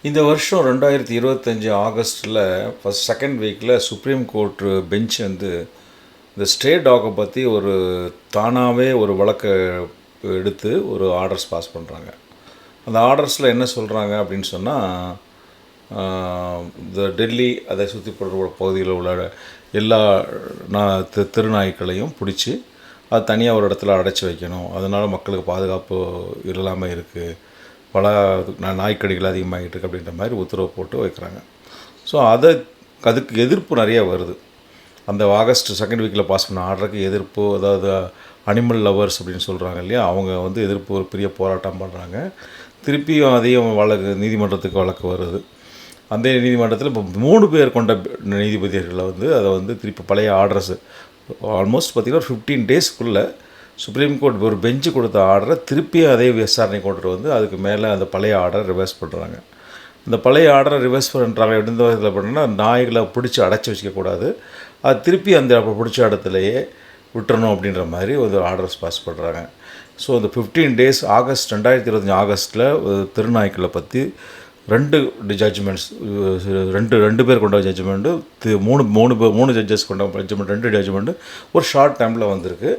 இந்த வருஷம் 2025 ஆகஸ்ட்டில் first second வீக்கில் சுப்ரீம் கோர்ட் பெஞ்ச் வந்து இந்த ஸ்ட்ரே டாகை பற்றி ஒரு தானாகவே ஒரு வழக்கை எடுத்து ஒரு ஆர்டர்ஸ் பாஸ் பண்ணுறாங்க. அந்த ஆர்டர்ஸில் என்ன சொல்கிறாங்க அப்படின்னு சொன்னால், இந்த டெல்லி அதை சுற்றி போடுற பகுதியில் உள்ள எல்லா தெருநாய்க்களையும் பிடிச்சி அது தனியாக ஒரு இடத்துல அடைச்சி வைக்கணும். அதனால் மக்களுக்கு பாதுகாப்பு இல்லாமல் இருக்குது, பல நாய்க்கடிகள் அதிகமாகிட்டு இருக்குது அப்படின்ற மாதிரி உத்தரவு போட்டு வைக்கிறாங்க. ஸோ அதுக்கு எதிர்ப்பு நிறைய வருது. அந்த ஆகஸ்ட் செகண்ட் வீக்கில் பாஸ் பண்ண ஆர்டருக்கு எதிர்ப்பு, அதாவது அனிமல் லவர்ஸ் அப்படின்னு சொல்கிறாங்க இல்லையா, அவங்க வந்து எதிர்ப்பு ஒரு பெரிய போராட்டம் பண்ணுறாங்க. திருப்பியும் அதையும் நீதிமன்றத்துக்கு வழக்கு வருது. அந்த நீதிமன்றத்தில் இப்போ 3 பேர் கொண்ட நீதிபதிகளை வந்து அதை வந்து திருப்பி பழைய ஆர்டர்ஸு ஆல்மோஸ்ட் பார்த்திங்கன்னா ஒரு 15 டேஸ்க்குள்ளே சுப்ரீம் கோர்ட் ஒரு பெஞ்சு கொடுத்த ஆர்டரை திருப்பியும் அதே விசாரணை கொண்டுட்டு வந்து அதுக்கு மேலே அந்த பழைய ஆர்டரை ரிவர்ஸ் பண்ணுறாங்க. இந்த பழைய ஆர்டரை ரிவர்ஸ் பண்ணுறாங்க. எந்த விதத்தில் பண்ணுன்னா, நாய்களை பிடிச்சி அடைச்சி வச்சிக்கக்கூடாது, அது திருப்பி அந்த பிடிச்ச இடத்துலையே விட்டுறணும் அப்படின்ற மாதிரி ஒரு ஆர்டர்ஸ் பாஸ் பண்ணுறாங்க. ஸோ இந்த 15 டேஸ் ஆகஸ்ட் 2025 ஆகஸ்ட்டில் திருநாய்க்களை பற்றி 2 ஜட்ஜ்மெண்ட்ஸ், ரெண்டு பேர் கொண்ட ஜட்ஜ்மெண்ட்டு, மூணு ஜட்ஜஸ் கொண்ட ஜட்ஜ்மெண்ட், 2 ஜட்ஜ்மெண்ட்டு ஒரு ஷார்ட் டைமில் வந்திருக்கு.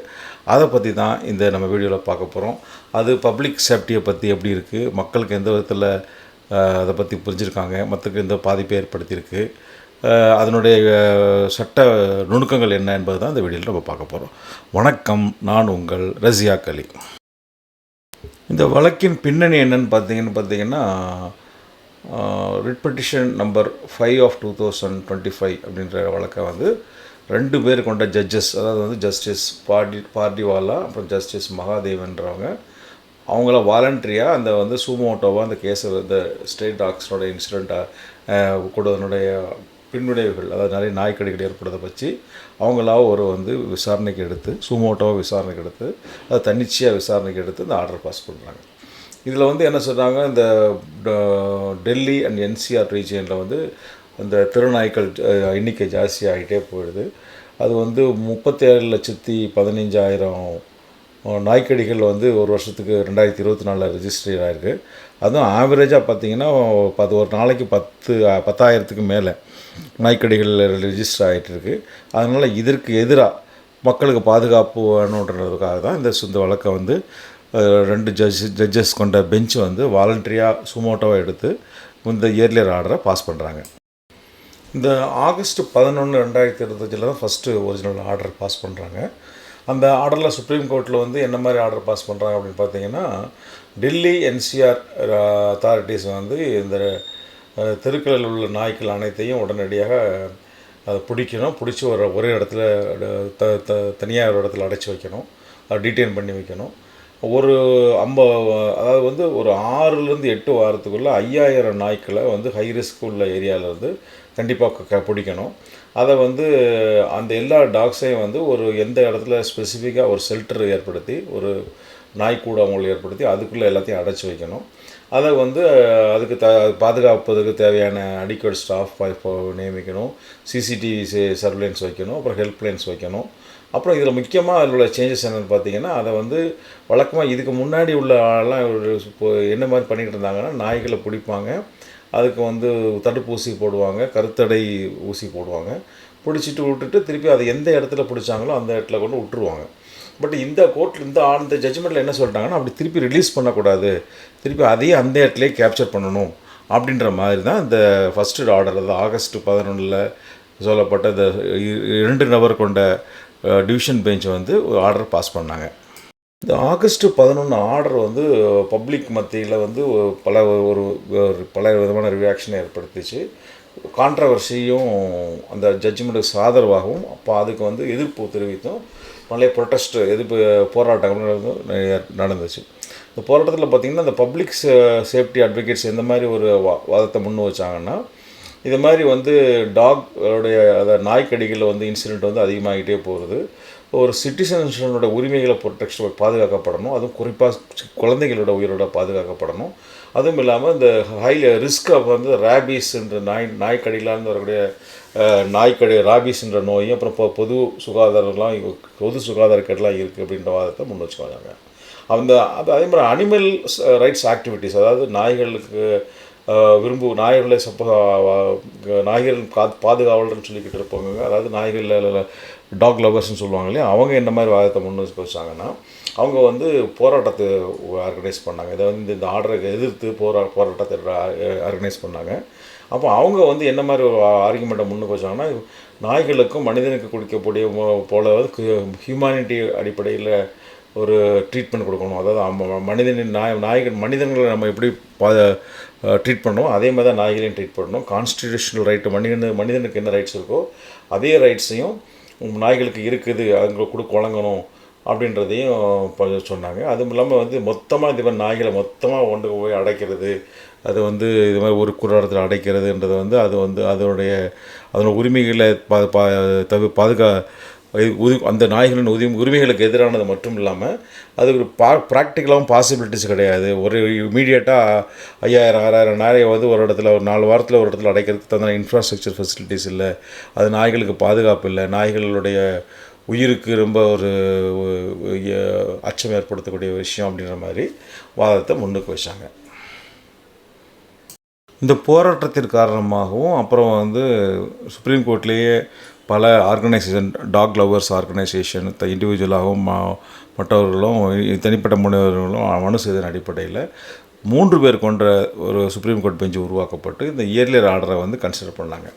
அதை பற்றி தான் இந்த நம்ம வீடியோவில் பார்க்க போகிறோம். அது பப்ளிக் சேஃப்டியை பற்றி எப்படி இருக்குது, மக்களுக்கு எந்த விதத்தில் அதை பற்றி புரிஞ்சுருக்காங்க, மற்றக்கு எந்த பாதிப்பை ஏற்படுத்தியிருக்கு, அதனுடைய சட்ட நுணுக்கங்கள் என்ன என்பது தான் இந்த வீடியோவில் நம்ம பார்க்க போகிறோம். வணக்கம், நான் உங்கள் ரஸியாக் அலி. இந்த வழக்கின் பின்னணி என்னன்னு பார்த்தீங்கன்னா ரிட் பெட்டிஷன் நம்பர் 5 ஆஃப் 2025 அப்படின்ற வழக்கை வந்து 2 பேர் கொண்ட ஜட்ஜஸ், அதாவது வந்து ஜஸ்டிஸ் பார்டிவாலா அப்புறம் ஜஸ்டிஸ் மகாதேவன்றவங்க, அவங்கள வாலண்ட்ரியாக அந்த வந்து சூமோட்டோவாக அந்த கேஸை இந்த ஸ்ட்ரேட் டாக்ஸோட இன்சிடெண்ட்டாக கூடனுடைய பின்விளைவுகள், அதாவது நிறைய நாய்க்கடிகள் ஏற்படுறதை வச்சு அவங்களா ஒரு வந்து விசாரணைக்கு எடுத்து, சூமோட்டோவாக விசாரணைக்கு எடுத்து, அதை தன்னிச்சையாக விசாரணைக்கு எடுத்து இந்த ஆர்டர் பாஸ் பண்ணுறாங்க. இதில் வந்து என்ன சொல்கிறாங்க, இந்த டெல்லி அண்ட் என்சிஆர் ரீஜியனில் வந்து அந்த திருநாய்க்கள் எண்ணிக்கை ஜாஸ்தியாகிட்டே போயிடுது. அது வந்து 37,15,000 நாய்க்கடிகள் வந்து ஒரு வருஷத்துக்கு 2024 ரெஜிஸ்டர் ஆகிருக்கு. அதுவும் ஆவரேஜாக பார்த்திங்கன்னா ஒரு நாளைக்கு 10,000க்கு மேலே நாய்க்கடிகள் ரெஜிஸ்டர் ஆகிட்டு இருக்குது. அதனால் இதற்கு எதிராக மக்களுக்கு பாதுகாப்பு வேணுன்றதுக்காக தான் இந்த வழக்கை வந்து 2 ஜட்ஜஸ் கொண்ட பெஞ்சு வந்து வாலண்ட்ரியாக சுமோட்டோவை எடுத்து இந்த இயர்லியர் ஆர்டரை பாஸ் பண்ணுறாங்க. இந்த ஆகஸ்ட் 11, 2025 தான் ஃபஸ்ட்டு ஒரிஜினல் ஆர்டர் பாஸ் பண்ணுறாங்க. அந்த ஆர்டரில் சுப்ரீம் கோர்ட்டில் வந்து என்ன மாதிரி ஆர்டர் பாஸ் பண்ணுறாங்க அப்படின்னு பார்த்தீங்கன்னா, டெல்லி என்சிஆர் அத்தாரிட்டிஸ் வந்து இந்த தெருக்களில் உள்ள நாய்க்கள் அனைத்தையும் உடனடியாக அதை பிடிச்சி ஒரே இடத்துல தனியாக ஒரு இடத்துல அடைச்சி வைக்கணும், டீட்டெயின் பண்ணி வைக்கணும். அதாவது வந்து ஒரு 6லேருந்து 8 வாரத்துக்குள்ளே 5,000 நாய்க்களை வந்து ஹை ரிஸ்க் உள்ள ஏரியாவிலேருந்து கண்டிப்பாக பிடிக்கணும். அதை வந்து அந்த எல்லா டாக்ஸையும் வந்து எந்த இடத்துல ஸ்பெசிஃபிக்காக ஒரு ஷெல்டர் ஏற்படுத்தி, ஒரு நாய்க்கூடங்களை ஏற்படுத்தி அதுக்குள்ளே எல்லாத்தையும் அடைச்சி வைக்கணும். அதை வந்து அதுக்கு பாதுகாப்பதற்கு தேவையான அடிக்வேட் ஸ்டாஃப் நியமிக்கணும், சிசிடிவி சர்வேலன்ஸ் வைக்கணும், அப்புறம் ஹெல்ப்லைன்ஸ் வைக்கணும். அப்புறம் இதில் முக்கியமாக அதில் உள்ள சேஞ்சஸ் என்னென்னு பார்த்தீங்கன்னா, அதை வந்து வழக்கமாக இதுக்கு முன்னாடி உள்ள ஆளெலாம் என்ன மாதிரி பண்ணிகிட்டு இருந்தாங்கன்னா, நாய்களை பிடிப்பாங்க, அதுக்கு வந்து தடுப்பூசி போடுவாங்க, கருத்தடை ஊசி போடுவாங்க, பிடிச்சிட்டு விட்டுட்டு திருப்பி அதை எந்த இடத்துல பிடிச்சாங்களோ அந்த இடத்துல கொண்டு விட்டுருவாங்க. பட் இந்த கோர்ட்டில் அந்த ஜட்ஜ்மெண்ட்டில் என்ன சொல்லிட்டாங்கன்னா, அப்படி திருப்பி ரிலீஸ் பண்ணக்கூடாது, திருப்பி அதையே அந்த இடத்துலையே கேப்சர் பண்ணணும் அப்படின்ற மாதிரி தான் இந்த ஃபஸ்ட்டு ஆர்டர், அது ஆகஸ்ட் 11 சொல்லப்பட்ட இந்த 2 நபர் கொண்ட டிவிஷன் பெஞ்ச் வந்து ஆர்டர் பாஸ் பண்ணாங்க. இந்த ஆகஸ்ட் 11 ஆர்டர் வந்து பப்ளிக் மத்தியில் வந்து பல விதமான ரியாக்ஷனை ஏற்படுத்திச்சு. கான்ட்ரவர்சியும் அந்த ஜட்ஜ்மெண்ட்டுக்கு சாதரவாகவும், அப்போ அதுக்கு வந்து எதிர்ப்பு தெரிவித்தும் பழைய எதிர்ப்பு போராட்டங்கள் நடந்துச்சு. இந்த போராட்டத்தில் பார்த்திங்கன்னா, இந்த பப்ளிக் சேஃப்டி அட்வொகேட்ஸ் எந்த மாதிரி ஒரு வாதத்தை முன் வச்சாங்கன்னா, இது மாதிரி வந்து டாக்டைய நாய்க்கடிகளில் வந்து இன்சிடெண்ட் வந்து அதிகமாகிட்டே போகிறது, ஒரு சிட்டிசன்ஸோட உரிமைகளை பாதுகாக்கப்படணும், அதுவும் குறிப்பாக குழந்தைகளோட உயிரோட பாதுகாக்கப்படணும். அதுவும் இல்லாமல் இந்த ரிஸ்க்கை வந்து ரேபீஸ்ன்ற நாய்க்கடிகளால் வரக்கூடிய ராபீஸ்ன்ற நோயும், அப்புறம் பொது சுகாதாரக்கேடெலாம் இருக்குது அப்படின்ற வாதத்தை முன் வச்சுக்குவாங்க. அதே மாதிரி அனிமல் ரைட்ஸ் ஆக்டிவிட்டீஸ், அதாவது நாய்களுக்கு நாய்களை நாய்கள் பாதுகாவலர்னு சொல்லிக்கிட்டு இருப்பாங்க. அதாவது நாய்கள் டாக் லவர்ஸ்னு சொல்லுவாங்க இல்லையா, அவங்க என்ன மாதிரி வாதத்தை முன் வச்சாங்கன்னா, அவங்க வந்து போராட்டத்தை ஆர்கனைஸ் பண்ணாங்க. இதை வந்து இந்த ஆர்டரை எதிர்த்து போராட்டத்தை ஆர்கனைஸ் பண்ணாங்க. அப்போ அவங்க வந்து என்ன மாதிரி ஒரு ஆர்குமெண்ட்டை முன்னுக்கு வச்சாங்கன்னா, நாய்களுக்கும் மனிதனுக்கு கொடுக்கக்கூடிய போல ஹியூமானிட்டி அடிப்படையில் ஒரு ட்ரீட்மெண்ட் கொடுக்கணும். அதாவது மனிதர்களை நம்ம எப்படி ட்ரீட் பண்ணோம், அதே மாதிரி தான் நாய்களையும் ட்ரீட் பண்ணணும். கான்ஸ்டிடியூஷனல் ரைட்டு மனிதனுக்கு என்ன ரைட்ஸ் இருக்கோ அதே ரைட்ஸையும் நாய்களுக்கு இருக்குது, அதுங்களுக்கு வழங்கணும் அப்படின்றதையும் சொன்னாங்க. அதுவும் இல்லாமல் வந்து மொத்தமாக இது மாதிரி நாய்களை மொத்தமாக கொண்டு போய் அடைக்கிறது, அது வந்து இது மாதிரி ஒரு குறாரத்தில் அடைக்கிறதுன்றது வந்து அதனுடைய உரிமைகளை அந்த நாய்களின் உரிமைகளுக்கு எதிரானது மட்டும் இல்லாமல் அது ஒரு ப்ராக்டிக்கலாகவும் பாசிபிலிட்டிஸ் கிடையாது. ஒரு இமீடியட்டாக 5000-6000 நாயை வந்து ஒரு இடத்துல ஒரு 4 வாரத்தில் ஒரு இடத்துல அடைக்கிறதுக்கு தகுந்த இன்ஃப்ராஸ்ட்ரக்சர் ஃபெசிலிட்டிஸ் இல்லை, அது நாய்களுக்கு பாதுகாப்பு இல்லை, நாய்களுடைய உயிருக்கு ரொம்ப ஒரு அச்சம் ஏற்படுத்தக்கூடிய விஷயம் அப்படின்ற மாதிரி வாதத்தை முன்னுக்கு வச்சாங்க. இந்த போராட்டத்தின் காரணமாகவும் அப்புறம் வந்து சுப்ரீம் கோர்ட்லேயே பல ஆர்கனைசேஷன், டாக் லவர்ஸ் ஆர்கனைசேஷன் இண்டிவிஜுவலாகவும் மற்றவர்களும் தனிப்பட்ட முனைவர்களும் மனு செய்ததன் அடிப்படையில் 3 பேர் கொண்ட ஒரு சுப்ரீம் கோர்ட் பெஞ்சு உருவாக்கப்பட்டு இந்த இயர்லியர் ஆர்டரை வந்து கன்சிடர் பண்ணாங்க.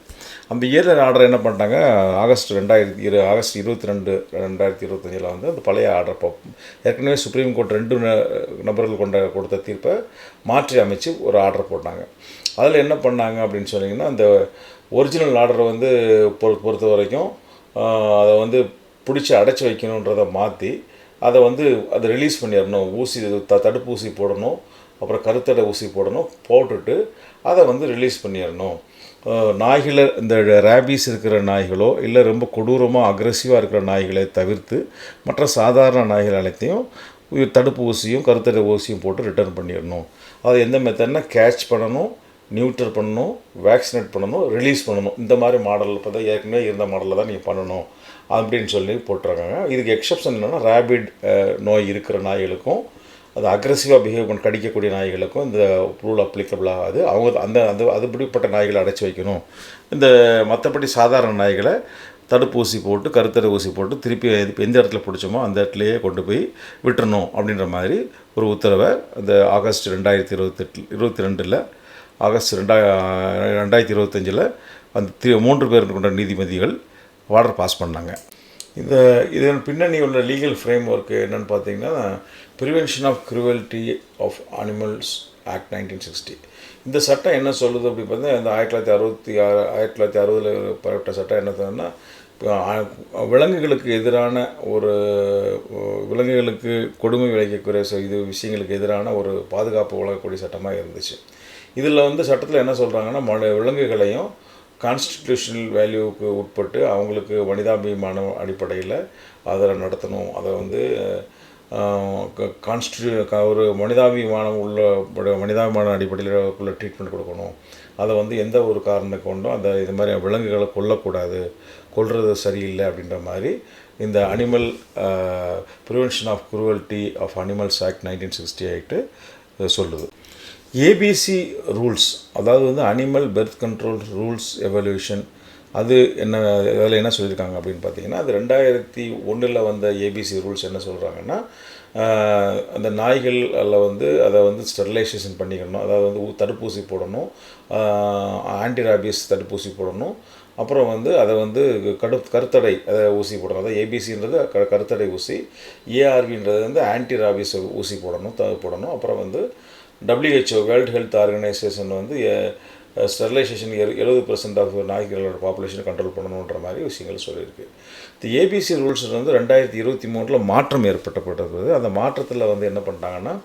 அந்த இயர்லியர் ஆர்டரை என்ன பண்ணிட்டாங்க, ஆகஸ்ட் 22, 2025 வந்து அந்த பழைய ஆர்டர் ஏற்கனவே சுப்ரீம் கோர்ட் 2 நபர்கள் கொடுத்த தீர்ப்பை மாற்றி அமைச்சு ஒரு ஆர்டர் போட்டாங்க. அதில் என்ன பண்ணாங்க அப்படின்னு சொன்னிங்கன்னா, அந்த ஒரிஜினல் ஆர்டரை வந்து பொறுத்த வரைக்கும் அதை வந்து பிடிச்சி அடைச்சி வைக்கணுன்றதை மாற்றி அதை ரிலீஸ் பண்ணிடணும். தடுப்பூசி போடணும், அப்புறம் கருத்தடை ஊசி போட்டுட்டு அதை வந்து ரிலீஸ் பண்ணிடணும். நாய்களை இந்த ரேபீஸ் இருக்கிற நாய்களோ இல்லை ரொம்ப கொடூரமாக அக்ரெசிவாக இருக்கிற நாய்களை தவிர்த்து மற்ற சாதாரண நாய்கள் அனைத்தையும் தடுப்பு ஊசியும் கருத்தடை ஊசியும் போட்டு ரிட்டர்ன் பண்ணிடணும். அது எந்த மெத்தட்னா கேட்ச் பண்ணணும், நியூட்ரல் பண்ணணும், வேக்சினேட் பண்ணணும், ரிலீஸ் பண்ணணும். இந்த மாதிரி மாடல் இப்போ ஏற்கனவே இருந்த மாடலில் தான் நீங்கள் பண்ணணும் அப்படின்னு சொல்லி போட்டிருக்காங்க. இதுக்கு எக்ஸப்ஷன் என்னென்னா, ரேபிட் நோய் இருக்கிற நாய்களுக்கும் அது அக்ரெசிவாக பிஹேவ் பண்ண கடிக்கக்கூடிய நாய்களுக்கும் இந்த ரூல் அப்ளிகபிள் ஆகாது. அவங்க அதுபடிப்பட்ட நாய்களை அடைச்சி வைக்கணும். இந்த மற்றபடி சாதாரண நாய்களை தடுப்பூசி போட்டு கருத்தடை ஊசி போட்டு திருப்பி எந்த இடத்துல பிடிச்சோமோ அந்த இடத்துலையே கொண்டு போய் விட்டுறணும் அப்படின்ற மாதிரி ஒரு உத்தரவை அந்த ஆகஸ்ட் 2022 ஆகஸ்ட் 2025 அந்த 3 பேர் கொண்ட நீதிபதிகள் ஆர்டர் பாஸ் பண்ணாங்க. இதன் பின்னணி உள்ள லீகல் ஃப்ரேம் ஒர்க் என்னென்னு பார்த்தீங்கன்னா, prevention of cruelty of animals act 1960. இந்த சட்டம் என்ன சொல்லுது அப்படி பார்த்தா, இந்த 1960 பெறப்பட்ட சட்டம் என்ன சொன்னா, விலங்குகளுக்கு எதிரான விலங்குகளுக்கு கொடுமை விளைவிக்கக்கூடிய விஷயங்களுக்கு எதிரான ஒரு பாதுகாப்பு வழங்கக்கூடிய சட்டமாக இருந்துச்சு. இதில் வந்து சட்டத்தில் என்ன சொல்கிறாங்கன்னா, விலங்குகளையும் கான்ஸ்டிடியூஷனல் வேல்யூவுக்கு உட்பட்டு அவங்களுக்கு மனிதாபிமானம் அடிப்படையில் அதை நடத்தணும். அதை வந்து ஒரு மனிதாபிமான அடிப்படையில் உள்ள ட்ரீட்மெண்ட் கொடுக்கணும். அதை வந்து எந்த ஒரு காரணத்தை கொண்டும் இது மாதிரி விலங்குகளை கொல்றது சரியில்லை அப்படின்ற மாதிரி இந்த animal prevention of cruelty of animals act 1968 சொல்லுது. ஏபிசி ரூல்ஸ், அதாவது வந்து animal birth control rules evolution, அது அதில் என்ன சொல்லியிருக்காங்க அப்படின்னு பார்த்தீங்கன்னா, அது 2001 வந்த ஏபிசி ரூல்ஸ் என்ன சொல்கிறாங்கன்னா, அந்த நாய்களில் வந்து அதை வந்து ஸ்டெரிலைசேஷன் பண்ணிக்கணும். அதாவது வந்து தடுப்பூசி போடணும், ஆன்டிராபிஸ் தடுப்பூசி போடணும், அப்புறம் வந்து அதை வந்து கருத்தடை ஊசி போடணும். அதாவது ஏபிசின்றது கருத்தடை ஊசி, ஏஆர்வின்றது வந்து ஆன்டிராபிஸ் ஊசி போடணும். அப்புறம் வந்து WHO வேர்ல்டு ஹெல்த் ஆர்கனைசேஷன் வந்து ஸ்டெரிலைசேஷன் 70% ஆஃப் நாய்களோட பாப்புலேஷனை கண்ட்ரோல் பண்ணணுன்ற மாதிரி விஷயங்கள் சொல்லியிருக்கு. இந்த ஏபிசி ரூல்ஸ் வந்து 2023 மாற்றம் ஏற்பட்டப்பட்டது. அந்த மாற்றத்தில் வந்து என்ன பண்ணிட்டாங்கன்னா,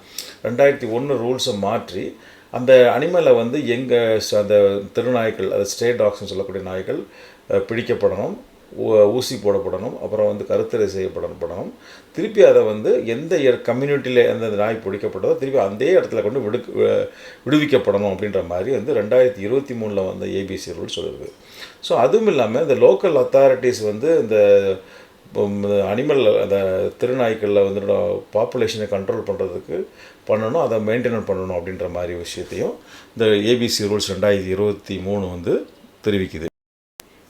2001 ரூல்ஸை மாற்றி அந்த அனிமலை வந்து அந்த திருநாய்கள், அது ஸ்டே டாக்ஸ்னு சொல்லக்கூடிய நாய்கள் பிடிக்கப்படணும், ஊசி போடப்படணும், அப்புறம் வந்து கருத்தடை செய்யப்படணும். திருப்பி அதை வந்து எந்த கம்யூனிட்டியில் எந்த நாய் பிடிக்கப்பட்டதோ திருப்பி அந்த இடத்துல கொண்டு விடுவிக்கப்படணும் அப்படின்ற மாதிரி வந்து 2023 வந்த ஏபிசி ரூல் சொல்லுது. ஸோ அதுவும் இல்லாமல் இந்த லோக்கல் அத்தாரிட்டிஸ் வந்து இந்த அனிமல் அந்த திருநாய்க்களில் வந்து பாப்புலேஷனை கண்ட்ரோல் பண்ணுறதுக்கு பண்ணணும், அதை மெயின்டைன் பண்ணணும் அப்படின்ற மாதிரி விஷயத்தையும் இந்த ஏபிசி ரூல்ஸ் 2023 வந்து தெரிவிக்குது.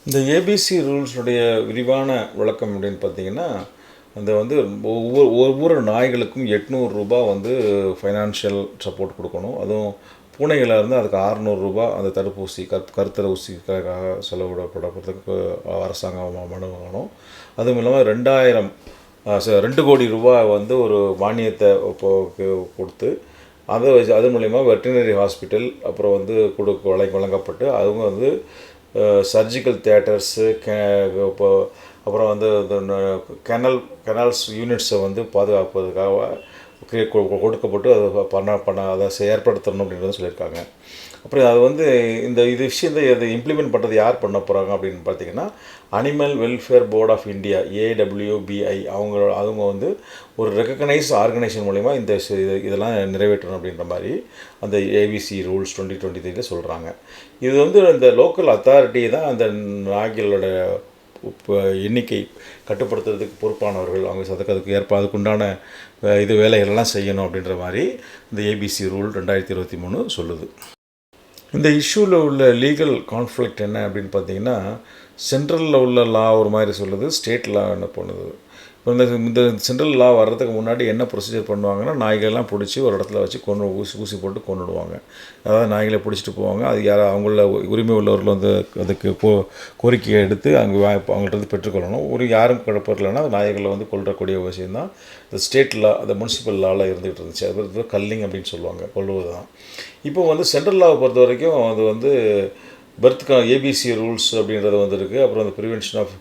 இந்த ஏபிசி ரூல்ஸுடைய விரிவான விளக்கம் அப்படின்னு பார்த்தீங்கன்னா, அந்த வந்து ஒவ்வொரு நாய்களுக்கும் 800 ரூபா வந்து ஃபைனான்ஷியல் சப்போர்ட் கொடுக்கணும். அதுவும் பூனைகளாக இருந்தால் அதுக்கு 600 ரூபா அந்த தடுப்பூசி கருத்தர ஊசிக்காக செலவிடப்படுறதுக்கு அரசாங்கம் மனு வாங்கணும். அதுவும் இல்லாமல் 2 கோடி ரூபா வந்து ஒரு மானியத்தை கொடுத்து அதை வச்சு அது மூலயமா வெட்டினரி ஹாஸ்பிட்டல் அப்புறம் வந்து வழங்கப்பட்டு அவங்க வந்து சர்ஜிக்கல் தியேட்டர்ஸு இப்போ அப்புறம் வந்து கெனால்ஸ் யூனிட்ஸை வந்து பாதுகாப்பதற்காக கொடுக்கப்பட்டு அதை அதை ஏற்படுத்தணும் அப்படின்றத சொல்லியிருக்காங்க. அப்புறம் அது வந்து இது விஷயத்தை அதை இம்ப்ளிமெண்ட் பண்ணுறது யார் பண்ண போகிறாங்க அப்படின்னு பார்த்தீங்கன்னா, animal welfare board of India AWBI அவங்க வந்து ஒரு ரெக்கக்னைஸ் ஆர்கனைசேஷன் மூலிமா இதெல்லாம் நிறைவேற்றணும் அப்படின்ற மாதிரி அந்த ஏபிசி ரூல்ஸ் 2023 சொல்கிறாங்க. இது வந்து இந்த லோக்கல் அத்தாரிட்டி தான் அந்த நாய்களோட எண்ணிக்கை கட்டுப்படுத்துறதுக்கு பொறுப்பானவர்கள். அவங்க அதுக்குண்டான வேலைகளெல்லாம் செய்யணும் அப்படின்ற மாதிரி இந்த ஏபிசி ரூல் 2023 சொல்லுது. இந்த இஷ்யூவில் உள்ள லீகல் கான்ஃப்ளிக்ட் என்ன அப்படின்னு பார்த்தீங்கன்னா, சென்ட்ரலில் உள்ள லா ஒரு மாதிரி சொல்லுது, ஸ்டேட் லா என்ன பண்ணுது. இப்போ இந்த சென்ட்ரல் லா வர்றதுக்கு முன்னாடி என்ன ப்ரொசீஜர் பண்ணுவாங்கன்னா, நாய்களெல்லாம் பிடிச்சி ஒரு இடத்துல வச்சு ஊசி போட்டு கொன்னுடுவாங்க. அதாவது நாய்களை பிடிச்சிட்டு போவாங்க. அது அவங்கள உரிமை உள்ளவர்கள் வந்து அதுக்கு கோரிக்கையை எடுத்து அவங்கள்ட்ட வந்து பெற்றுக்கொள்ளணும். யாரும் குழப்பறலைன்னா அந்த நாய்களை வந்து கொல்லக்கூடிய விஷயந்தான் இந்த ஸ்டேட் லா, அந்த முனிசிபல் லாவில் இருந்துகிட்டு இருந்துச்சு. அது கல்லிங் அப்படின்னு சொல்லுவாங்க, கொல்லுவது தான். இப்போ வந்து சென்ட்ரல் லாவை பொறுத்த வரைக்கும் அது வந்து பர்த்துக்கான ஏபிசி ரூல்ஸ் அப்படின்றது வந்துருக்கு. அப்புறம் அந்த ப்ரிவென்ஷன் ஆஃப்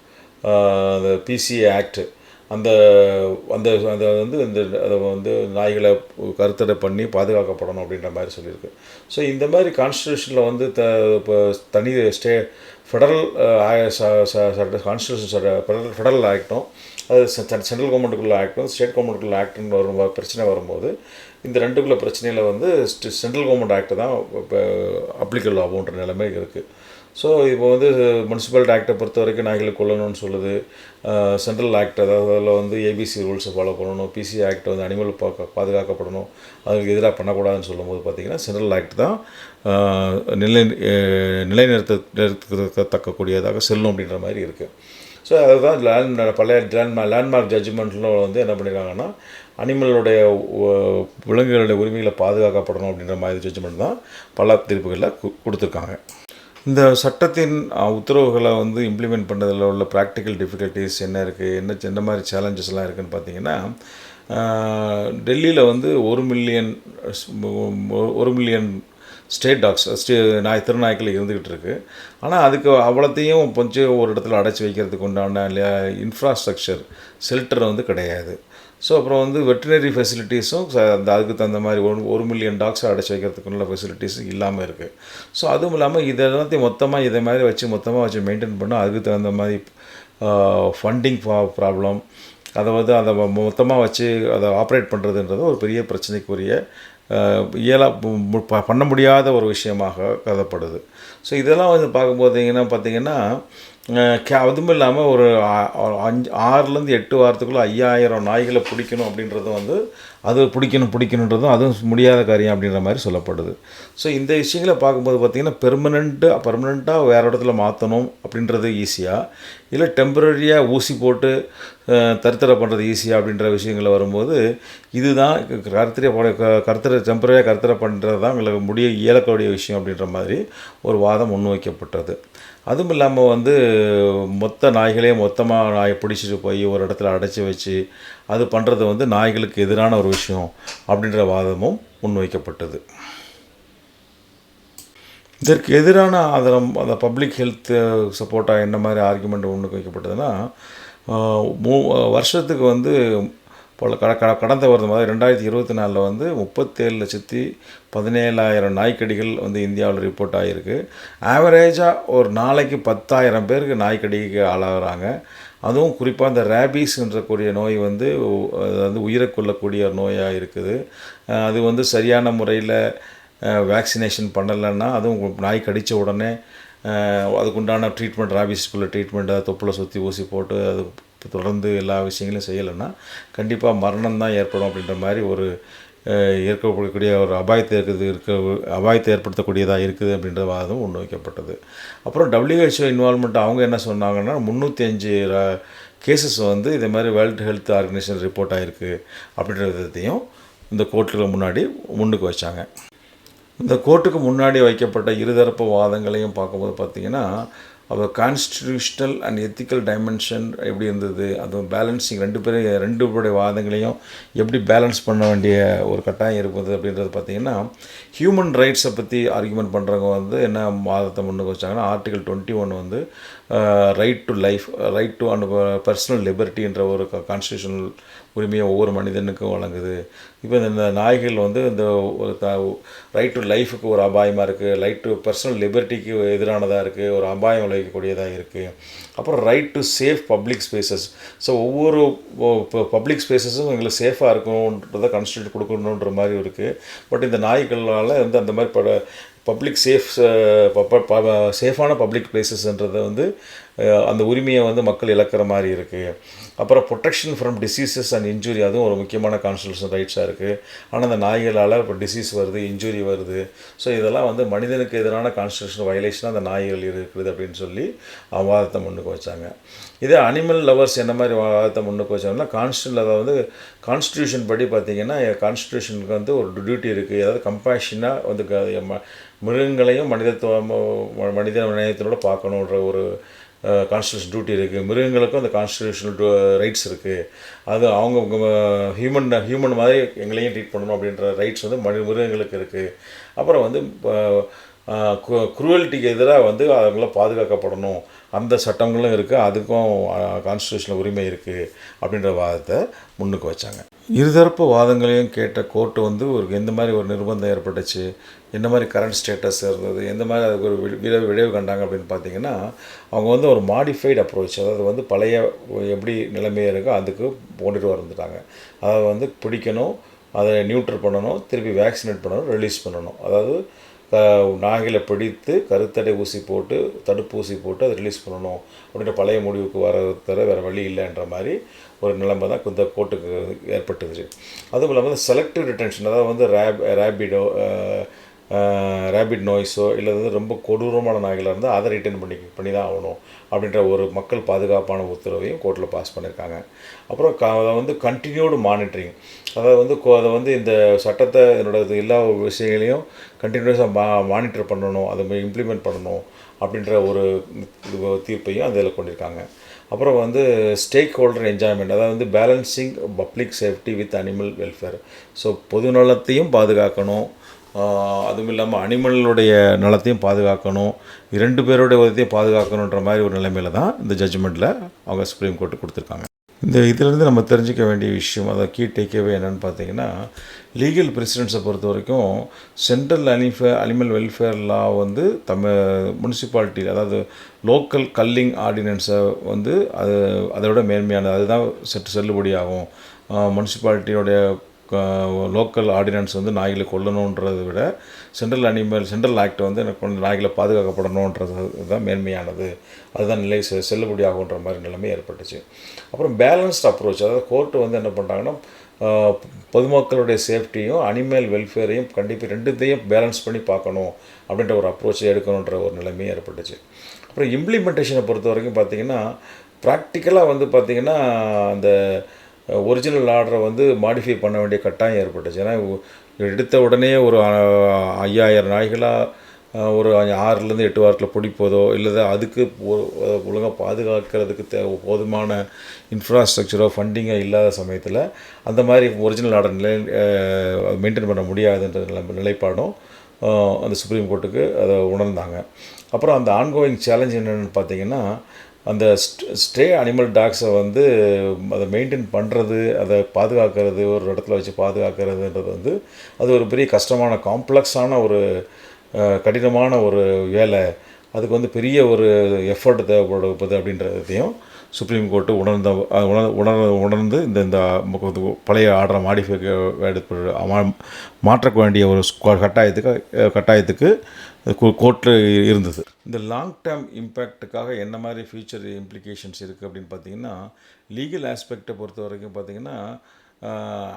அந்த PCA ஆக்ட் அந்த அந்த அதை வந்து அதை வந்து நாய்களை கருத்தடை பண்ணி பாதுகாக்கப்படணும் அப்படின்ற மாதிரி சொல்லியிருக்கு. ஸோ இந்த மாதிரி கான்ஸ்டியூஷனில் வந்து இப்போ தனி ஃபெடரல் கான்ஸ்டியூஷன் ஃபெடரல் ஆக்டும் அது சென்ட்ரல் கவர்மெண்ட்டுக்குள்ள ஆக்டும் ஸ்டேட் கவர்மெண்ட்டுக்குள்ள ஆக்ட்னு பிரச்சனை வரும்போது இந்த ரெண்டுக்குள்ள பிரச்சனையில் வந்து சென்ட்ரல் கவர்மெண்ட் ஆக்ட் தான் இப்போ அப்ளிகபிள் ஆகுன்ற நிலைமை இருக்குது. ஸோ இப்போ வந்து முனிசிபாலிட்டி ஆக்டை பொறுத்த வரைக்கும் நாய்களை கொல்லணும்னு சொல்லுது. சென்ட்ரல் ஆக்ட் அதாவது அதில் வந்து ஏபிசி ரூல்ஸை ஃபாலோ பண்ணணும். PCA ஆக்ட் வந்து அனிமல் பாதுகாக்கப்படணும், அதுக்கு எதிராக பண்ணக்கூடாதுன்னு சொல்லும்போது பார்த்திங்கன்னா சென்ட்ரல் ஆக்ட் தான் நிலைநிறுத்தக்கூடியதாக செல்லும் அப்படின்ற மாதிரி இருக்குது. ஸோ அதுதான் பழைய லேண்ட்மார்க் ஜட்ஜ்மெண்ட்டில் வந்து என்ன பண்ணியிருக்காங்கன்னா, அனிமலுடைய விலங்குகளுடைய உரிமைகளை பாதுகாக்கப்படணும் அப்படின்ற மாதிரி ஜட்ஜ்மெண்ட் தான் பல தீர்ப்புகளில் கொடுத்துருக்காங்க. இந்த சட்டத்தின் உத்தரவுகளை வந்து இம்ப்ளிமெண்ட் பண்ணுறதுல உள்ள ப்ராக்டிக்கல் டிஃபிகல்ட்டிஸ் என்ன இருக்குது, என்ன மாதிரி சேலஞ்சஸ்லாம் இருக்குதுன்னு பார்த்தீங்கன்னா, டெல்லியில் வந்து 1 மில்லியன் ஸ்டேட் டாக்ஸ் திருநாய்க்கள் இருந்துக்கிட்டு இருக்குது. ஆனால் அதுக்கு அவ்வளோத்தையும் கொஞ்சம் ஒரு இடத்துல அடைச்சி வைக்கிறதுக்கு உண்டான இன்ஃப்ராஸ்ட்ரக்சர் ஷெல்டர் வந்து கிடையாது. ஸோ அப்புறம் வந்து வெட்டினரி ஃபெசிலிட்டிஸும் அதுக்கு தகுந்த மாதிரி 1 மில்லியன் டாக்ஸை அடைச்சி வைக்கிறதுக்குள்ள ஃபெசிலிட்டிஸும் இல்லாமல் இருக்குது. ஸோ அதுவும் இல்லாமல் இதெல்லாத்தையும் மொத்தமாக வச்சு மெயின்டைன் பண்ணால் அதுக்கு தகுந்த மாதிரி ஃபண்டிங் ப்ராப்ளம், அதை மொத்தமாக வச்சு அதை ஆப்ரேட் பண்ணுறதுன்றது ஒரு பெரிய பிரச்சனைக்குரிய பண்ண முடியாத ஒரு விஷயமாக கருதப்படுது. ஸோ இதெல்லாம் வந்து பார்த்தீங்கன்னா அதுவும் இல்லாமல் ஒரு 6லேருந்து 8 வாரத்துக்குள்ளே 5000 நாய்களை பிடிக்கணும் அப்படின்றதும் வந்து அது பிடிக்கணுன்றதும் அதுவும் முடியாத காரியம் அப்படின்ற மாதிரி சொல்லப்படுது. ஸோ இந்த விஷயங்களை பார்க்கும்போது பார்த்திங்கன்னா பர்மனெண்ட்டாக வேறு இடத்துல மாற்றணும் அப்படின்றது ஈஸியாக, இல்லை டெம்பரரியாக ஊசி போட்டு தருத்தரை பண்ணுறது ஈஸியாக அப்படின்ற விஷயங்கள் வரும்போது இதுதான் டெம்பரரியாக கருத்தரை பண்ணுறது தான் எங்களுக்கு இயலக்கூடிய விஷயம் அப்படின்ற மாதிரி ஒரு வாதம் முன்வைக்கப்பட்டது. அதுவும் இல்லாமல் வந்து மொத்தமாக நாயை பிடிச்சிட்டு போய் ஒரு இடத்துல அடைச்சி வச்சு அது பண்ணுறது வந்து நாய்களுக்கு எதிரான ஒரு விஷயம் அப்படின்ற வாதமும் முன்வைக்கப்பட்டது. இதற்கு எதிரான ஆதரம் அந்த பப்ளிக் ஹெல்த் சப்போர்ட்டாக என்ன மாதிரி ஆர்குமெண்ட் முன்வைக்கப்பட்டதுன்னா, வருஷத்துக்கு வந்து கடந்த வருடம் 2024 வந்து 37,17,000 நாய்க்கடிகள் வந்து இந்தியாவில் ரிப்போர்ட் ஆகிருக்கு. ஆவரேஜாக ஒரு நாளைக்கு 10,000 பேருக்கு நாய்க்கடிக்கு ஆளாகிறாங்க. அதுவும் குறிப்பாக இந்த ரேபீஸ்ன்றக்கூடிய நோய் வந்து அது வந்து உயிரை கொள்ளக்கூடிய நோயாக இருக்குது. அது வந்து சரியான முறையில் வேக்சினேஷன் பண்ணலைன்னா அதுவும் நாய் கடித்த உடனே அதுக்குண்டான ட்ரீட்மெண்ட், ரேபீஸ்க்குள்ள ட்ரீட்மெண்ட், தொப்புளை சுற்றி ஊசி போட்டு அது தொடர்ந்து எல்லா விஷயங்களையும் செய்யலைன்னா கண்டிப்பாக மரணம் தான் ஏற்படும் அப்படின்ற மாதிரி ஒரு இருக்கக்கூடிய ஒரு அபாயத்தை ஏற்படுத்தக்கூடியதாக இருக்குது அப்படின்ற வாதம் முன்வைக்கப்பட்டது. அப்புறம் WHO இன்வால்மெண்ட் அவங்க என்ன சொன்னாங்கன்னா 305 கேசஸ் வந்து இதே மாதிரி வேர்ல்டு ஹெல்த் ஆர்கனைசேஷன் ரிப்போர்ட் ஆகிருக்கு அப்படின்ற விதத்தையும் இந்த கோர்ட்டுக்கு முன்னாடி முன்னுக்கு வச்சாங்க. இந்த கோர்ட்டுக்கு முன்னாடி வைக்கப்பட்ட இருதரப்பு வாதங்களையும் பார்க்கும்போது பார்த்திங்கன்னா கான்ஸ்டிடியூஷனல் அண்ட் எத்திக்கல் டைமென்ஷன் எப்படி இருந்தது, அதுவும் பேலன்சிங் ரெண்டு பேருடைய வாதங்களையும் எப்படி பேலன்ஸ் பண்ண வேண்டிய ஒரு கட்டாயம் இருக்குது அப்படின்றது பார்த்திங்கன்னா ஹியூமன் ரைட்ஸை பற்றி ஆர்கியூமெண்ட் பண்ணுறவங்க வந்து என்ன வாதத்தை முன்னுக்கு வச்சாங்கன்னா ஆர்டிகல் 21 வந்து right to life, right to and personal லிபர்ட்டின்ற ஒரு கான்ஸ்டியூஷனல் உரிமையை ஒவ்வொரு மனிதனுக்கும் வழங்குது. இப்போ இந்த நாய்கள் வந்து இந்த ஒரு ரைட் டு லைஃபுக்கு ஒரு அபாயமாக இருக்குது, ரைட் டு பர்சனல் லிபர்ட்டிக்கு எதிரானதாக இருக்குது, ஒரு அபாயம் விளைவிக்கக்கூடியதாக இருக்குது. அப்புறம் right to safe public spaces. So ஒவ்வொரு பப்ளிக் ஸ்பேசஸும் எங்களுக்கு சேஃபாக இருக்கணுன்றதை கான்ஸ்டியூட் கொடுக்கணுன்ற மாதிரி இருக்குது. பட் இந்த நாய்களால் வந்து அந்த மாதிரி பப்ளிக் சேஃபான பப்ளிக் பிளேசஸ்ன்றதை வந்து அந்த உரிமையை வந்து மக்கள் இழக்கிற மாதிரி இருக்குது. அப்புறம் protection from diseases and injury, அதுவும் ஒரு முக்கியமான கான்ஸ்டியூஷன் ரைட்ஸாக இருக்குது. ஆனால் அந்த நாய்களால் இப்போ டிசீஸ் வருது, இன்ஜுரி வருது. ஸோ இதெல்லாம் வந்து மனிதனுக்கு எதிரான கான்ஸ்டியூஷன் வயலேஷனாக அந்த நாய்கள் இருக்குது அப்படின்னு சொல்லி வாதத்தை முன்னுக்கு வச்சாங்க. இதே அனிமல் லவர்ஸ் என்ன மாதிரி வாதத்தை முன்னுக்கு வச்சாங்கன்னா அதாவது கான்ஸ்டியூஷன் படி பார்த்திங்கன்னா கான்ஸ்டியூஷனுக்கு வந்து ஒரு டியூட்டி இருக்குது, அதாவது கம்பேஷனாக வந்து மிருகங்களையும் மனித நேயத்தினோட பார்க்கணுன்ற ஒரு கான்ஸ்டியூஷன் டியூட்டி இருக்குது. மிருகங்களுக்கும் அந்த கான்ஸ்டியூஷனல் ரைட்ஸ் இருக்குது. அது அவங்க ஹியூமன் மாதிரி எங்களையும் ட்ரீட் பண்ணணும் அப்படின்ற ரைட்ஸ் வந்து மிருகங்களுக்கு இருக்குது. அப்புறம் வந்து குரூவல்ட்டிக்கு எதிராக வந்து அவங்கள பாதுகாக்கப்படணும், அந்த சட்டங்களும் இருக்குது, அதுக்கும் கான்ஸ்டியூஷனில் உரிமை இருக்குது அப்படின்ற வாதத்தை முன்னுக்கு வச்சாங்க. இருதரப்பு வாதங்களையும் கேட்ட கோர்ட்டு வந்து எந்த மாதிரி ஒரு நிர்பந்தம் ஏற்பட்டுச்சு, என்ன மாதிரி கரண்ட் ஸ்டேட்டஸ் இருந்தது, எந்த மாதிரி அதுக்கு ஒரு விளைவு கண்டாங்க அப்படின்னு பார்த்திங்கன்னா அவங்க வந்து ஒரு மாடிஃபைடு அப்ரோச், அதாவது வந்து பழைய எப்படி நிலைமையாக இருக்கோ அதுக்கு கொண்டுட்டு வந்துட்டாங்க. அதாவது வந்து பிடிக்கணும், அதை நியூட்ரல் பண்ணணும், திருப்பி வேக்சினேட் பண்ணணும், ரிலீஸ் பண்ணணும். அதாவது நாய்களை பிடித்து கருத்தடை ஊசி போட்டு தடுப்பூசி போட்டு அதை ரிலீஸ் பண்ணணும் அப்படின்ற பழைய முடிவுக்கு வர தவிர வேறு வழி இல்லைன்ற மாதிரி ஒரு நிலைமை தான் இந்த கோர்ட்டுக்கு ஏற்பட்டுருச்சு. அதுவும் இல்லாமல் செலக்டிவ் டிடென்ஷன், அதாவது வந்து ரேபிட் நோய்ஸோ இல்லை வந்து ரொம்ப கொடூரமான நாய்களாக இருந்தால் அதை ரிட்டர்ன் பண்ணி தான் ஆகணும் அப்படின்ற ஒரு மக்கள் பாதுகாப்பான உத்தரவையும் கோர்ட்டில் பாஸ் பண்ணியிருக்காங்க. அப்புறம் அதை வந்து கண்டினியூடு மானிட்டரிங், அதை வந்து இந்த சட்டத்தை என்னோட எல்லா விஷயங்களையும் கண்டினியூஸாக மானிட்டர் பண்ணணும், அதை இம்ப்ளிமெண்ட் பண்ணணும் அப்படின்ற ஒரு தீர்ப்பையும் அதில் கொண்டிருக்காங்க. அப்புறம் வந்து ஸ்டேக் ஹோல்டர் என்ஜாய்மெண்ட், அதாவது வந்து balancing public safety with animal welfare. So பொது நலத்தையும் பாதுகாக்கணும், அதுவும் இல்லாமல் அனிமலுடைய நலத்தையும் பாதுகாக்கணும், 2 பேருடைய உதவியத்தையும் பாதுகாக்கணுன்ற மாதிரி ஒரு நிலைமையில் தான் இந்த ஜட்ஜ்மெண்ட்டில் அவங்க சுப்ரீம் கோர்ட்டு கொடுத்துருக்காங்க. இதிலேருந்து நம்ம தெரிஞ்சிக்க வேண்டிய விஷயம், அதை கீ டேக்அவே என்னென்னு பார்த்தீங்கன்னா லீகல் ப்ரெசிடென்ட்ஸை பொறுத்த வரைக்கும் சென்ட்ரல் அனிமல் வெல்ஃபேர் லா வந்து முனிசிபாலிட்டி, அதாவது லோக்கல் கல்லிங் ஆர்டினன்ஸை வந்து அதோட மேன்மையானது, அதுதான் செல்லுபடியாகும். முனிசிபாலிட்டியோடைய லோக்கல் ஆர்டினன்ஸ் வந்து நாய்களை கொல்லணுன்றதை விட சென்ட்ரல் ஆக்ட் வந்து எனக்கு நாய்களை பாதுகாக்கப்படணுன்றது தான் மேன்மையானது, அதுதான் நிலை செல்லுபடியாகுன்ற மாதிரி நிலைமை ஏற்பட்டுச்சு. அப்புறம் பேலன்ஸ்ட் அப்ரோச், அதாவது கோர்ட்டு வந்து என்ன பண்ணுறாங்கன்னா பொதுமக்களுடைய சேஃப்டியும் அனிமல் வெல்ஃபேரையும் கண்டிப்பாக ரெண்டுத்தையும் பேலன்ஸ் பண்ணி பார்க்கணும் அப்படின்ற ஒரு அப்ரோச்சை எடுக்கணுன்ற ஒரு நிலைமையும் ஏற்பட்டுச்சு. அப்புறம் இம்ப்ளிமெண்டேஷனை பொறுத்த வரைக்கும் பார்த்திங்கன்னா ப்ராக்டிக்கலாக வந்து பார்த்திங்கன்னா அந்த ஒரிஜினல் ஆர்டரை வந்து மாடிஃபை பண்ண வேண்டிய கட்டாயம் ஏற்பட்டுச்சு. ஏன்னா எடுத்த உடனே ஒரு 5000 நாய்களாக ஒரு 6லேருந்து 8 வாரத்தில் பிடிப்பதோ இல்லை அதுக்கு ஒழுங்காக பாதுகாக்கிறதுக்கு போதுமான இன்ஃப்ராஸ்ட்ரக்சரோ ஃபண்டிங்கோ இல்லாத சமயத்தில் அந்த மாதிரி ஒரிஜினல் ஆர்டர் மெயின்டைன் பண்ண முடியாதுன்ற நிலைப்பாடும் அந்த சுப்ரீம் கோர்ட்டுக்கு அதை உணர்ந்தாங்க. அப்புறம் அந்த ஆன்கோயிங் சேலஞ்ச் என்னென்னு பார்த்திங்கன்னா அந்த ஸ்ட்ரே அனிமல் டாக்ஸை வந்து அதை மெயின்டைன் பண்ணுறது, அதை பாதுகாக்கிறது, ஒரு இடத்துல வச்சு பாதுகாக்கிறதுன்றது வந்து அது ஒரு பெரிய கஷ்டமான காம்ப்ளெக்ஸான ஒரு கடினமான ஒரு வேலை, அதுக்கு வந்து பெரிய ஒரு எஃபர்ட் தேவைப்படுவது அப்படின்றதையும் சுப்ரீம் கோர்ட்டு உணர்ந்து இந்த பழைய ஆர்டரை மாற்ற வேண்டிய ஒரு கட்டாயத்துக்கு கோர்ட்டில் இருந்தது. இந்த லாங் டேர்ம் இம்பேக்ட்டுக்காக என்ன மாதிரி ஃபியூச்சர் இம்ப்ளிகேஷன்ஸ் இருக்குது அப்படின்னு பார்த்தீங்கன்னா, லீகல் ஆஸ்பெக்டை பொறுத்த வரைக்கும் பார்த்தீங்கன்னா,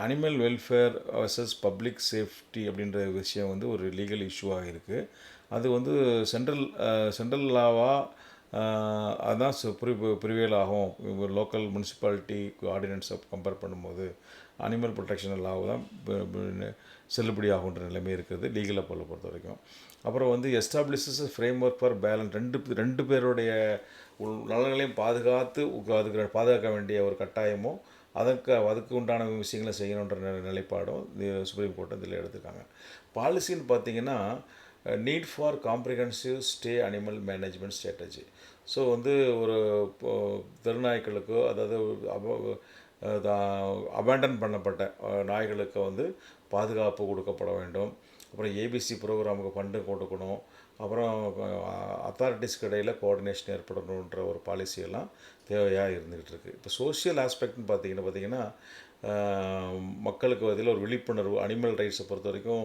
animal welfare versus public safety அப்படின்ற விஷயம் வந்து ஒரு லீகல் இஷ்யூவாக இருக்குது. அது வந்து சென்ட்ரல் லாவாக அதுதான் ப்ரிவேல் ஆகும். லோக்கல் முனிசிபாலிட்டி ஆர்டினன்ஸை கம்பேர் பண்ணும்போது அனிமல் ப்ரொடெக்ஷன் லாவை தான் செல்லுபடி ஆகுன்ற நிலைமை இருக்குது லீகலை பொறுத்த வரைக்கும். அப்புறம் வந்து establishes frame work for balance, ரெண்டு பேருடைய நலன்களையும் பாதுகாத்து அதுக்கு பாதுகாக்க வேண்டிய ஒரு கட்டாயமும் அதுக்கு உண்டான விஷயங்களை செய்யணுன்ற நிலைப்பாடும் சுப்ரீம் கோர்ட் இதில் எடுத்துருக்காங்க. பாலிசின்னு பார்த்தீங்கன்னா, need for comprehensive stay animal management strategy. So வந்து ஒரு தெருநாய்க்களுக்கோ, அதாவது அபேண்டன் பண்ணப்பட்ட நாய்களுக்கு வந்து பாதுகாப்பு கொடுக்கப்பட வேண்டும். அப்புறம் ஏபிசி ப்ரோக்ராமுக்கு ஃபண்டு கொடுக்கணும். அப்புறம் அத்தாரிட்டிஸ்க்கு இடையில் கோஆர்டினேஷன் ஏற்படணுன்ற ஒரு பாலிசியெல்லாம் தேவையாக இருந்துக்கிட்டு இருக்குது. இப்போ சோஷியல் ஆஸ்பெக்ட்னு பார்த்தீங்கன்னா மக்களுக்கு அதில் ஒரு விழிப்புணர்வு, அனிமல் ரைட்ஸை பொறுத்த வரைக்கும்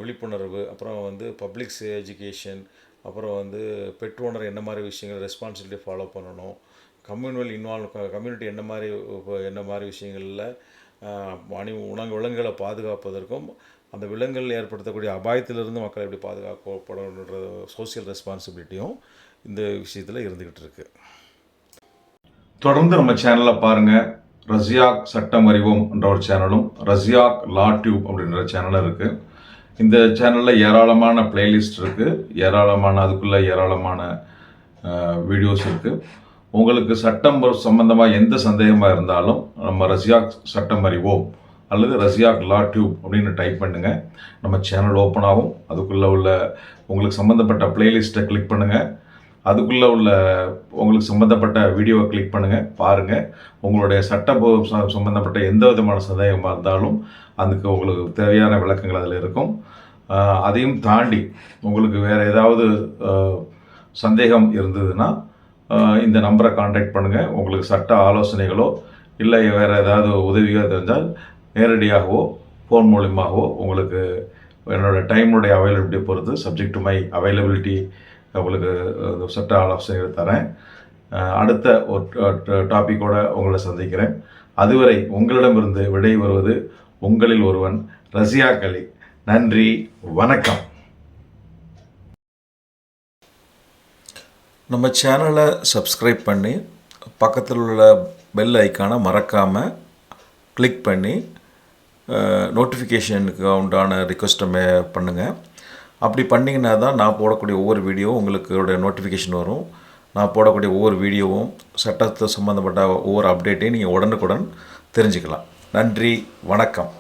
விழிப்புணர்வு, அப்புறம் வந்து பப்ளிக் எஜுகேஷன், அப்புறம் வந்து பெட் ஓனர் என்ன மாதிரி விஷயங்கள் ரெஸ்பான்சிபிலிட்டி ஃபாலோ பண்ணணும், கம்யூனிட்டி என்ன மாதிரி விஷயங்களில் விலங்குகளை பாதுகாப்பதற்கும் அந்த விலங்குகள் ஏற்படுத்தக்கூடிய அபாயத்திலிருந்து மக்களை எப்படி பாதுகாக்கப்படணுன்ற சோசியல் ரெஸ்பான்சிபிலிட்டியும் இந்த விஷயத்தில் இருந்துக்கிட்டு இருக்கு. தொடர்ந்து நம்ம சேனலில் பாருங்கள். ரஸியாக் சட்டம் அறிவோம் என்ற ஒரு சேனலும், ரஸியாக் லா டியூப் அப்படின்ற சேனலும் இருக்குது. இந்த சேனலில் ஏராளமான பிளேலிஸ்ட் இருக்குது, அதுக்குள்ளே ஏராளமான வீடியோஸ் இருக்குது. உங்களுக்கு சட்டம் சம்பந்தமாக எந்த சந்தேகமாக இருந்தாலும் நம்ம ரஸியாக் சட்டம் அறிவோம் அல்லது ரஸியாக் லா டியூப் அப்படின்னு டைப் பண்ணுங்கள். நம்ம சேனல் ஓப்பன் ஆகும். அதுக்குள்ளே உள்ள உங்களுக்கு சம்மந்தப்பட்ட பிளேலிஸ்ட்டை கிளிக் பண்ணுங்கள். அதுக்குள்ளே உள்ள உங்களுக்கு சம்மந்தப்பட்ட வீடியோவை கிளிக் பண்ணுங்கள், பாருங்கள். உங்களுடைய சம்பந்தப்பட்ட எந்த விதமான சந்தேகமாக இருந்தாலும் அதுக்கு உங்களுக்கு தேவையான விளக்கங்கள் அதில் இருக்கும். அதையும் தாண்டி உங்களுக்கு வேறு ஏதாவது சந்தேகம் இருந்ததுன்னா இந்த நம்பரை கான்டாக்ட் பண்ணுங்கள். உங்களுக்கு சட்ட ஆலோசனைகளோ இல்லை வேறு ஏதாவது உதவியோ தெரிஞ்சால் நேரடியாகவோ ஃபோன் மூலியமாகவோ உங்களுக்கு என்னோடய டைமுடைய அவைலபிலிட்டியை பொறுத்து சப்ஜெக்ட் டு மை அவைலபிலிட்டி உங்களுக்கு சட்ட ஆலோசனைகள் தரேன். அடுத்த ஒரு டாப்பிக்கோடு உங்களை சந்திக்கிறேன். அதுவரை உங்களிடமிருந்து விடை வருவது உங்களில் ஒருவன், ரஸியாக் அலி. நன்றி, வணக்கம். நம்ம சேனலை சப்ஸ்கிரைப் பண்ணி பக்கத்தில் உள்ள பெல் ஐக்கானை மறக்காமல் கிளிக் பண்ணி நோட்டிஃபிகேஷனுக்கு உண்டான ரிக்வெஸ்ட்டை பண்ணுங்கள். அப்படி பண்ணிங்கன்னா தான் நான் போடக்கூடிய ஒவ்வொரு வீடியோவும் உங்களுக்கு நோட்டிஃபிகேஷன் வரும். நான் போடக்கூடிய ஒவ்வொரு வீடியோவும் சட்டத்தை சம்மந்தப்பட்ட ஒவ்வொரு அப்டேட்டையும் நீங்கள் உடனுக்குடன் தெரிஞ்சுக்கலாம். நன்றி, வணக்கம்.